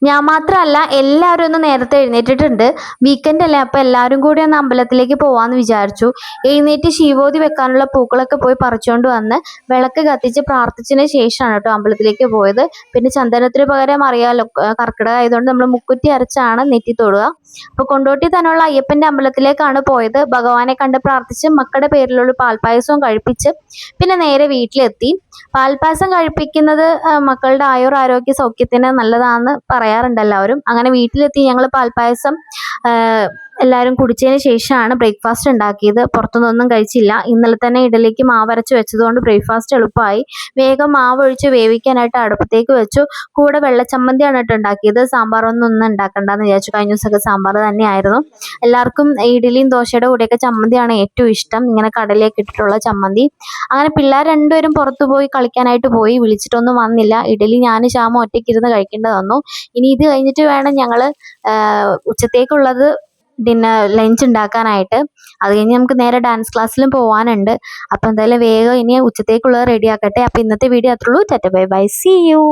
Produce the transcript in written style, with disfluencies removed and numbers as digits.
ഞാൻ മാത്രമല്ല എല്ലാവരും ഒന്ന് നേരത്തെ എഴുന്നേറ്റിട്ടുണ്ട്. വീക്കെൻഡ് അല്ലേ, അപ്പോൾ എല്ലാവരും കൂടി ഒന്ന് അമ്പലത്തിലേക്ക് പോവാന്ന് വിചാരിച്ചു. എഴുന്നേറ്റ് ശിവോതി വെക്കാനുള്ള പൂക്കളൊക്കെ പോയി പറിച്ചുകൊണ്ട് വന്ന് വിളക്ക് കത്തിച്ച് പ്രാർത്ഥിച്ചതിന് ശേഷമാണ് കേട്ടോ അമ്പലത്തിലേക്ക് പോയത്. പിന്നെ ചന്ദനത്തിന് പകരം അറിയാലോ കർക്കിടക ആയതുകൊണ്ട് നമ്മൾ മുക്കുറ്റി അരച്ചാണ് നെറ്റി തൊടുക. അപ്പോൾ കൊണ്ടോട്ടി തന്നെയുള്ള അയ്യപ്പൻ്റെ അമ്പലത്തിലേക്കാണ് പോയത്. ഭഗവാനെ കണ്ട് പ്രാർത്ഥിച്ച് മക്കളുടെ പേരിലുള്ള പാൽപ്പായസവും കഴിപ്പിച്ച് പിന്നെ നേരെ വീട്ടിലെത്തി. പാൽപ്പായസം കഴിപ്പിക്കുന്നത് മക്കളുടെ ആരോഗ്യ സൗഖ്യത്തിന് നല്ലതാണെന്ന് പറയാറുണ്ട് എല്ലാവരും. അങ്ങനെ വീട്ടിലെത്തി ഞങ്ങൾ പാൽപ്പായസം എല്ലാവരും കുടിച്ചതിന് ശേഷമാണ് ബ്രേക്ക്ഫാസ്റ്റ് ഉണ്ടാക്കിയത്. പുറത്തുനിന്നൊന്നും കഴിച്ചില്ല. ഇന്നലെ തന്നെ ഇഡലിക്ക് മാവരച്ച് വെച്ചതുകൊണ്ട് ബ്രേക്ക്ഫാസ്റ്റ് എളുപ്പമായി. വേഗം മാവ് ഒഴിച്ച് വേവിക്കാനായിട്ട് അടുപ്പത്തേക്ക് വെച്ചു. കൂടെ വെള്ളച്ചമ്മന്തിയാണ് കേട്ടോ ഉണ്ടാക്കിയത്. സാമ്പാറൊന്നും ഉണ്ടാക്കണ്ടെന്ന് വിചാരിച്ചു. കഴിഞ്ഞ ദിവസമൊക്കെ സാമ്പാർ തന്നെയായിരുന്നു. എല്ലാവർക്കും ഇഡലിയും ദോശയുടെ കൂടെയൊക്കെ ചമ്മന്തിയാണ് ഏറ്റവും ഇഷ്ടം, ഇങ്ങനെ കടലയൊക്കെ ഇട്ടിട്ടുള്ള ചമ്മന്തി. അങ്ങനെ പിള്ളേർ രണ്ടുപേരും പുറത്തു പോയി കളിക്കാനായിട്ട് പോയി. വിളിച്ചിട്ടൊന്നും വന്നില്ല. ഇഡലി ഞാൻ ശ്യാമ ഒറ്റയ്ക്കിരുന്ന് കഴിക്കേണ്ടി വന്നു. ഇനി ഇത് കഴിഞ്ഞിട്ട് വേണം ഞങ്ങൾ ഉച്ചത്തേക്കുള്ളത് ലഞ്ച് ഉണ്ടാക്കാനായിട്ട്. അത് കഴിഞ്ഞ് നമുക്ക് നേരെ ഡാൻസ് ക്ലാസ്സിലും പോകാനുണ്ട്. അപ്പോൾ എന്തായാലും വേഗം ഇനി ഉച്ചത്തേക്കുള്ളത് റെഡി ആക്കട്ടെ. അപ്പോൾ ഇന്നത്തെ വീഡിയോ അത്രയുള്ളൂ. Tata bye bye, see U.